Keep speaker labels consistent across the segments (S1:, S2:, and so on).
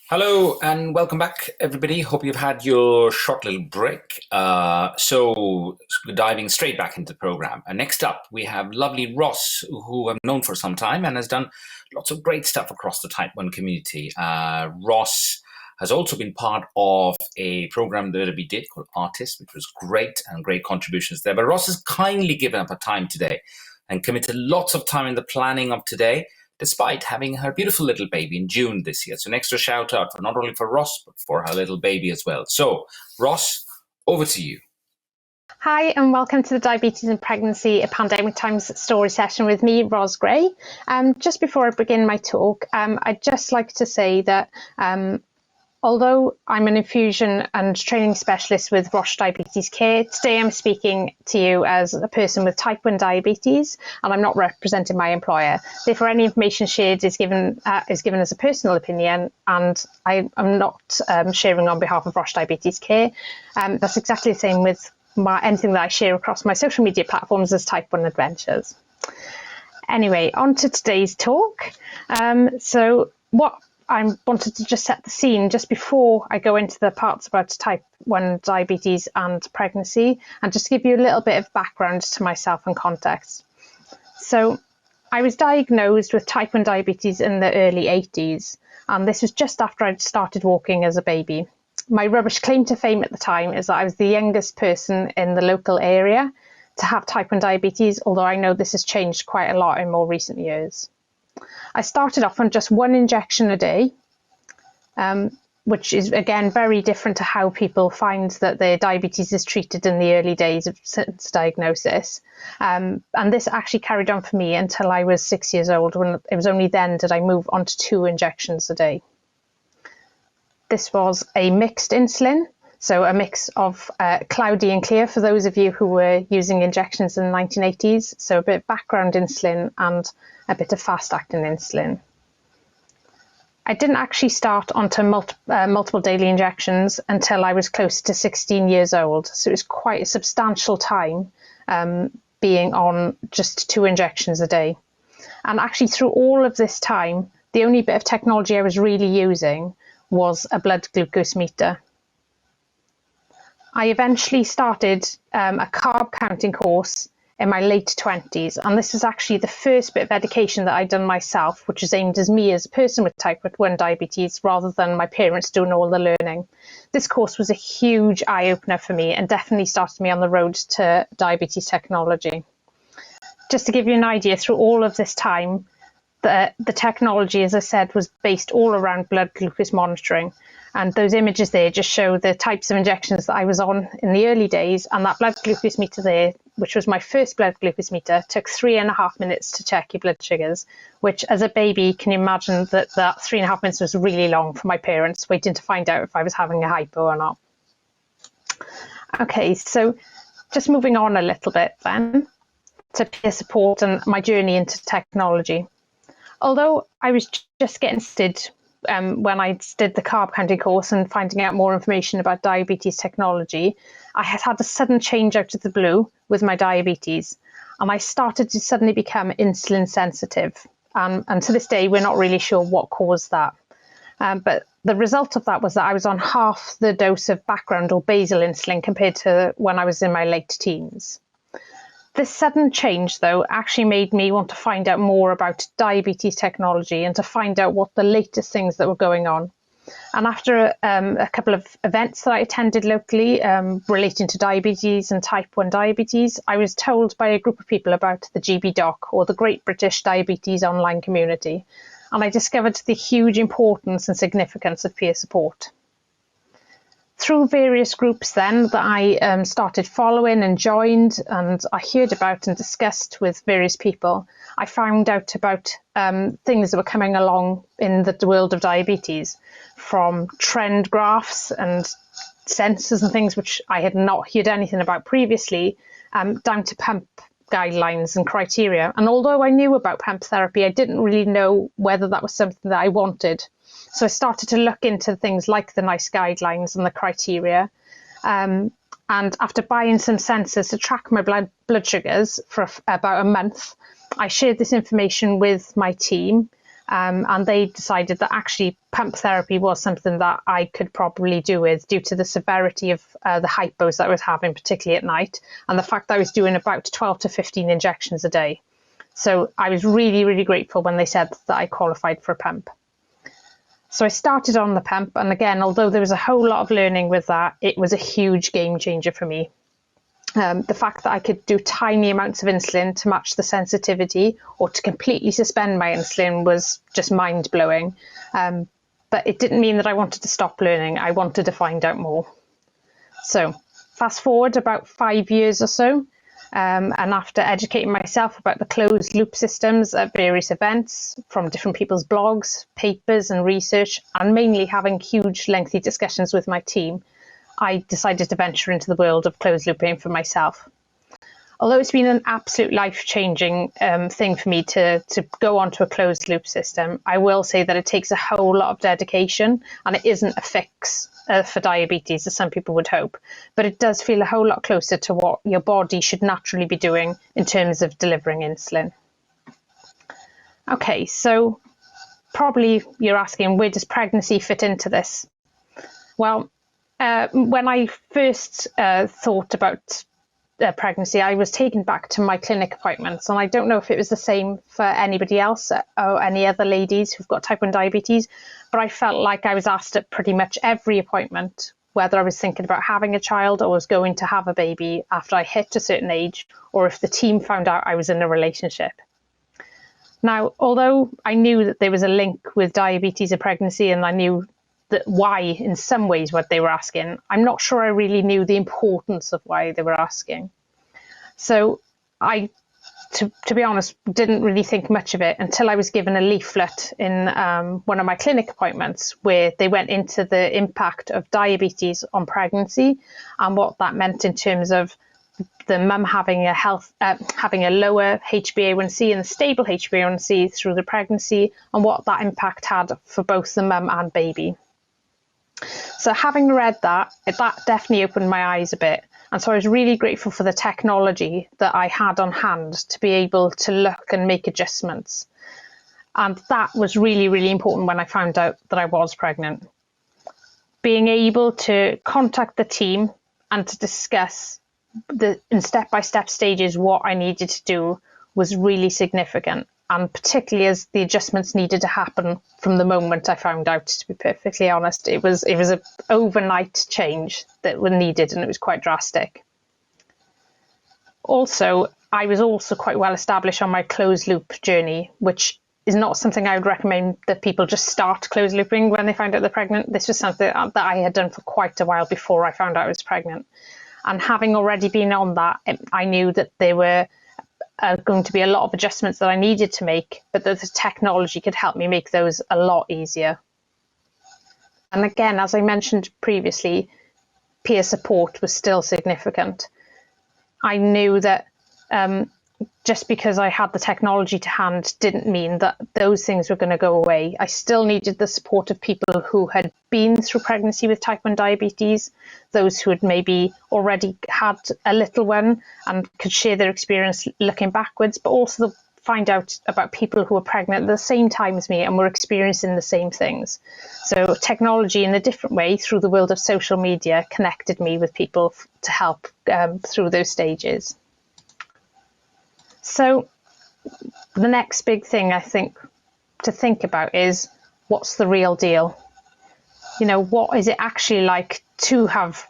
S1: Hello and welcome back, everybody. Hope you've had your short little break. So, diving straight back into the program. And next up, we have lovely Ros, who I've known for some time and has done lots of great stuff across the Type 1 community. Ros has also been part of a program that we did called Artist, which was great and great contributions there. But Ros has kindly given up her time today and committed lots of time in the planning of today, despite having her beautiful little baby in June this year. So an extra shout out for not only for Ros, but for her little baby as well. So Ros, over to you.
S2: Hi, and welcome to the Diabetes and Pregnancy a Pandemic Times story session with me, Ros Gray. Just before I begin my talk, I'd just like to say that although I'm an infusion and training specialist with Roche Diabetes Care, today I'm speaking to you as a person with type 1 diabetes, and I'm not representing my employer. Therefore, any information shared is given as a personal opinion, and I am not sharing on behalf of Roche Diabetes Care. That's exactly the same with anything that I share across my social media platforms as Type 1 Adventures. Anyway, on to today's talk. I wanted to just set the scene just before I go into the parts about type 1 diabetes and pregnancy, and just give you a little bit of background to myself and context. So I was diagnosed with type 1 diabetes in the early 80s, and this was just after I'd started walking as a baby. My rubbish claim to fame at the time is that I was the youngest person in the local area to have type 1 diabetes, although I know this has changed quite a lot in more recent years. I started off on just one injection a day, which is, again, very different to how people find that their diabetes is treated in the early days of since diagnosis. And this actually carried on for me until I was 6 years old, when it was only then did I move on to 2 injections a day. This was a mixed insulin, so a mix of cloudy and clear for those of you who were using injections in the 1980s, so a bit of background insulin and a bit of fast-acting insulin. I didn't actually start onto multiple daily injections until I was close to 16 years old, so it was quite a substantial time being on just 2 injections a day. And actually through all of this time, the only bit of technology I was really using was a blood glucose meter. I eventually started a carb counting course in my late 20s, and this is actually the first bit of education that I'd done myself, which is aimed as me as a person with type 1 diabetes rather than my parents doing all the learning. This course was a huge eye-opener for me and definitely started me on the road to diabetes technology. Just to give you an idea, through all of this time, the technology, as I said, was based all around blood glucose monitoring. And those images there just show the types of injections that I was on in the early days. And that blood glucose meter there, which was my first blood glucose meter, took 3.5 minutes to check your blood sugars, which as a baby, can you imagine that 3.5 minutes was really long for my parents waiting to find out if I was having a hypo or not. Okay, so just moving on a little bit then to peer support and my journey into technology. Although I was just getting started when I did the carb counting course and finding out more information about diabetes technology, I had a sudden change out of the blue with my diabetes, and I started to suddenly become insulin sensitive. And to this day, we're not really sure what caused that. But the result of that was that I was on half the dose of background or basal insulin compared to when I was in my late teens. This sudden change, though, actually made me want to find out more about diabetes technology and to find out what the latest things that were going on. And after a couple of events that I attended locally relating to diabetes and type 1 diabetes, I was told by a group of people about the GB Doc, or the Great British Diabetes Online Community, and I discovered the huge importance and significance of peer support. Through various groups then that I started following and joined, and I heard about and discussed with various people, I found out about things that were coming along in the world of diabetes, from trend graphs and sensors and things which I had not heard anything about previously, down to pump guidelines and criteria. And although I knew about pump therapy, I didn't really know whether that was something that I wanted. So I started to look into things like the NICE guidelines and the criteria. And after buying some sensors to track my blood sugars for about a month, I shared this information with my team. And they decided that actually pump therapy was something that I could probably do with, due to the severity of the hypos that I was having, particularly at night, and the fact that I was doing about 12 to 15 injections a day. So I was really, really grateful when they said that I qualified for a pump. So I started on the pump, and again, although there was a whole lot of learning with that, it was a huge game changer for me. The fact that I could do tiny amounts of insulin to match the sensitivity, or to completely suspend my insulin, was just mind-blowing. But it didn't mean that I wanted to stop learning. I wanted to find out more. So fast forward about 5 years or so, and after educating myself about the closed loop systems at various events, from different people's blogs, papers and research, and mainly having huge lengthy discussions with my team, I decided to venture into the world of closed looping for myself. Although it's been an absolute life-changing thing for me to go onto a closed loop system, I will say that it takes a whole lot of dedication, and it isn't a fix for diabetes, as some people would hope, but it does feel a whole lot closer to what your body should naturally be doing in terms of delivering insulin. Okay, so probably you're asking, where does pregnancy fit into this? Well, when I first thought about pregnancy, I was taken back to my clinic appointments, and I don't know if it was the same for anybody else or any other ladies who've got type 1 diabetes, but I felt like I was asked at pretty much every appointment whether I was thinking about having a child or was going to have a baby after I hit a certain age, or if the team found out I was in a relationship. Now, although I knew that there was a link with diabetes and pregnancy, and I knew that why in some ways what they were asking, I'm not sure I really knew the importance of why they were asking. So I, to be honest, didn't really think much of it until I was given a leaflet in one of my clinic appointments, where they went into the impact of diabetes on pregnancy and what that meant in terms of the mum having a lower HbA1c and a stable HbA1c through the pregnancy, and what that impact had for both the mum and baby. So having read that definitely opened my eyes a bit. And so I was really grateful for the technology that I had on hand to be able to look and make adjustments. And that was really, really important when I found out that I was pregnant. Being able to contact the team and to discuss in step-by-step stages what I needed to do was really significant. And particularly as the adjustments needed to happen from the moment I found out, to be perfectly honest, it was an overnight change that was needed, and it was quite drastic. Also, I was also quite well established on my closed loop journey, which is not something I would recommend that people just start closed looping when they find out they're pregnant. This was something that I had done for quite a while before I found out I was pregnant. And having already been on that, I knew that there were going to be a lot of adjustments that I needed to make, but that the technology could help me make those a lot easier. And again, as I mentioned previously, peer support was still significant. I knew that just because I had the technology to hand didn't mean that those things were going to go away. I still needed the support of people who had been through pregnancy with type 1 diabetes, those who had maybe already had a little one and could share their experience looking backwards, but also find out about people who were pregnant at the same time as me and were experiencing the same things. So technology in a different way through the world of social media connected me with people to help through those stages. So the next big thing I think to think about is, what's the real deal? What is it actually like to have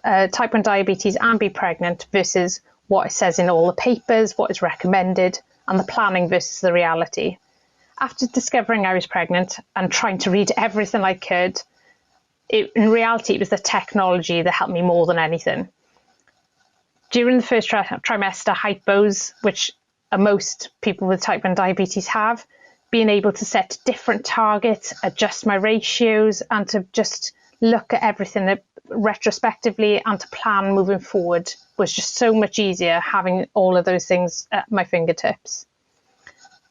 S2: type 1 diabetes and be pregnant versus what it says in all the papers, what is recommended, and the planning versus the reality. After discovering I was pregnant and trying to read everything I could, in reality, it was the technology that helped me more than anything. During the first trimester, hypos, which most people with type 1 diabetes have, being able to set different targets, adjust my ratios, and to just look at everything retrospectively and to plan moving forward was just so much easier having all of those things at my fingertips.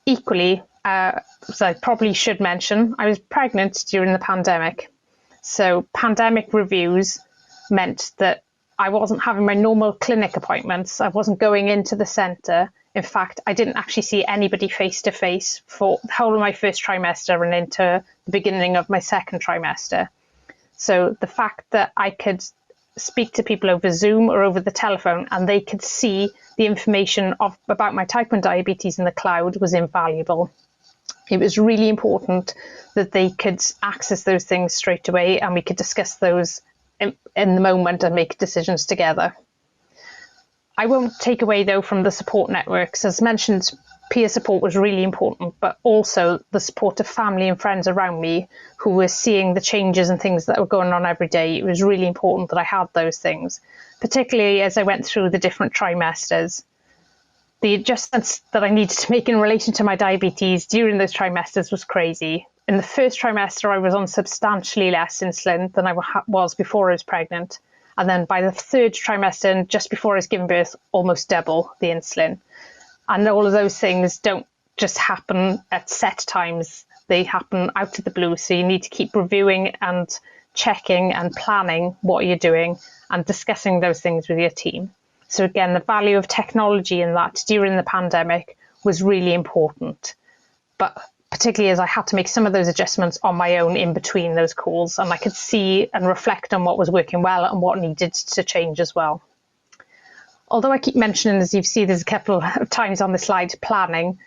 S2: Equally, so I probably should mention, I was pregnant during the pandemic. So pandemic reviews meant that I wasn't having my normal clinic appointments. I wasn't going into the centre. In fact, I didn't actually see anybody face to face for the whole of my first trimester and into the beginning of my second trimester. So the fact that I could speak to people over Zoom or over the telephone and they could see the information about my type 1 diabetes in the cloud was invaluable. It was really important that they could access those things straight away and we could discuss those in the moment and make decisions together. I won't take away, though, from the support networks. As mentioned, peer support was really important, but also the support of family and friends around me who were seeing the changes and things that were going on every day. It was really important that I had those things, particularly as I went through the different trimesters. The adjustments that I needed to make in relation to my diabetes during those trimesters was crazy. In the first trimester, I was on substantially less insulin than I was before I was pregnant. And then by the third trimester, and just before I was giving birth, almost double the insulin. And all of those things don't just happen at set times. They happen out of the blue. So you need to keep reviewing and checking and planning what you're doing and discussing those things with your team. So again, the value of technology in that during the pandemic was really important. But particularly as I had to make some of those adjustments on my own in between those calls, and I could see and reflect on what was working well and what needed to change as well. Although I keep mentioning, as you've seen there's a couple of times on the slide, planning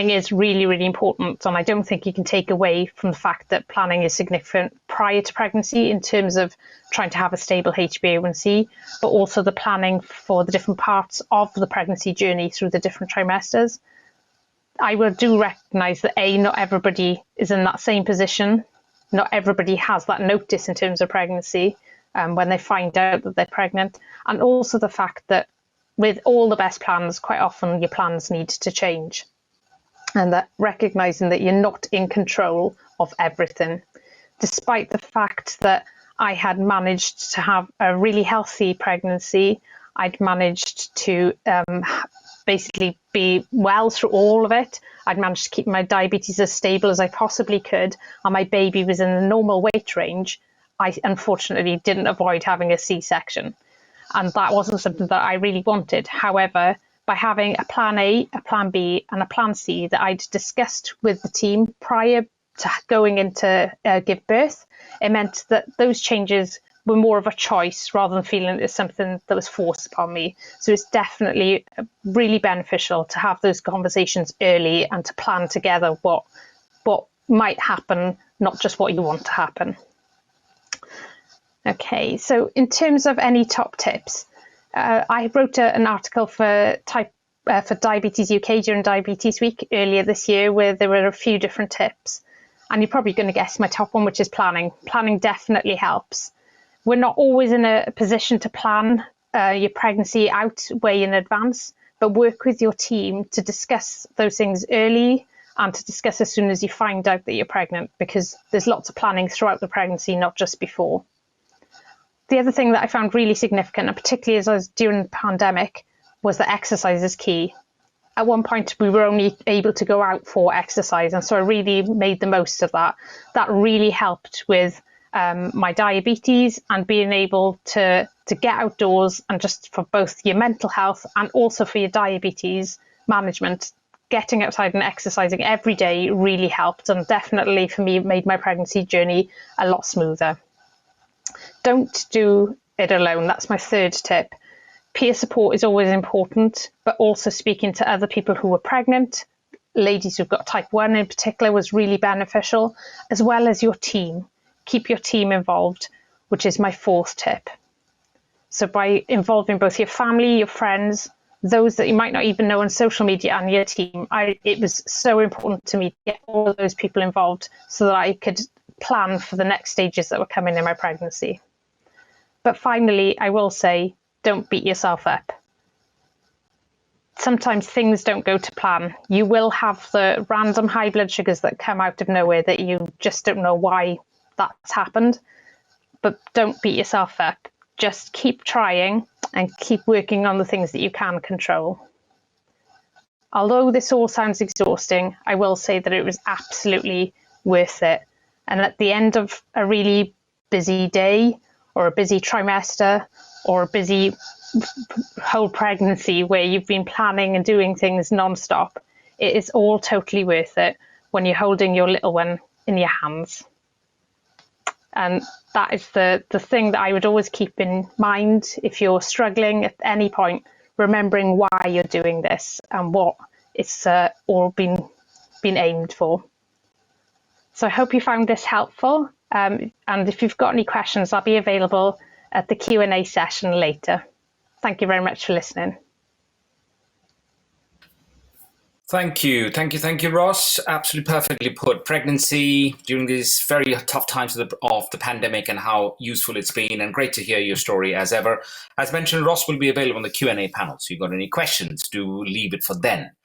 S2: is really, really important. And I don't think you can take away from the fact that planning is significant prior to pregnancy in terms of trying to have a stable HbA1c, but also the planning for the different parts of the pregnancy journey through the different trimesters. I do recognise that not everybody is in that same position. Not everybody has that notice in terms of pregnancy when they find out that they're pregnant. And also the fact that with all the best plans, quite often your plans need to change. And that recognising that you're not in control of everything. Despite the fact that I had managed to have a really healthy pregnancy, I'd managed to basically be well through all of it. I'd managed to keep my diabetes as stable as I possibly could, and my baby was in the normal weight range. I unfortunately didn't avoid having a C-section, and that wasn't something that I really wanted. However, by having a plan A, a plan B, and a plan C that I'd discussed with the team prior to going into give birth, it meant that those changes were more of a choice rather than feeling it's something that was forced upon me. So it's definitely really beneficial to have those conversations early and to plan together what might happen, not just what you want to happen. Okay, so in terms of any top tips, I wrote an article for Diabetes UK during Diabetes Week earlier this year where there were a few different tips. And you're probably going to guess my top one, which is planning. Planning definitely helps. We're not always in a position to plan your pregnancy out way in advance, but work with your team to discuss those things early and to discuss as soon as you find out that you're pregnant, because there's lots of planning throughout the pregnancy, not just before. The other thing that I found really significant, and particularly as I was during the pandemic, was that exercise is key. At one point, we were only able to go out for exercise, and so I really made the most of that. That really helped with my diabetes and being able to get outdoors, and just for both your mental health and also for your diabetes management, getting outside and exercising every day really helped, and definitely for me made my pregnancy journey a lot smoother. Don't do it alone. That's my third tip. Peer support is always important, but also speaking to other people who are pregnant, ladies who've got type 1 in particular, was really beneficial, as well as your team. Keep your team involved, which is my fourth tip. So by involving both your family, your friends, those that you might not even know on social media, and your team, it was so important to me to get all of those people involved so that I could plan for the next stages that were coming in my pregnancy. But finally, I will say, don't beat yourself up. Sometimes things don't go to plan. You will have the random high blood sugars that come out of nowhere that you just don't know why that's happened. But don't beat yourself up. Just keep trying and keep working on the things that you can control. Although this all sounds exhausting, I will say that it was absolutely worth it. And at the end of a really busy day, or a busy trimester, or a busy whole pregnancy where you've been planning and doing things non-stop, it is all totally worth it when you're holding your little one in your hands. And that is the thing that I would always keep in mind if you're struggling at any point, remembering why you're doing this and what it's all been aimed for. So I hope you found this helpful. And if you've got any questions, I'll be available at the Q&A session later. Thank you very much for listening.
S1: Thank you, Ros. Absolutely perfectly put. Pregnancy during these very tough times of the pandemic and how useful it's been, and great to hear your story as ever. As mentioned, Ros will be available on the Q&A panel, so if you've got any questions, do leave it for then.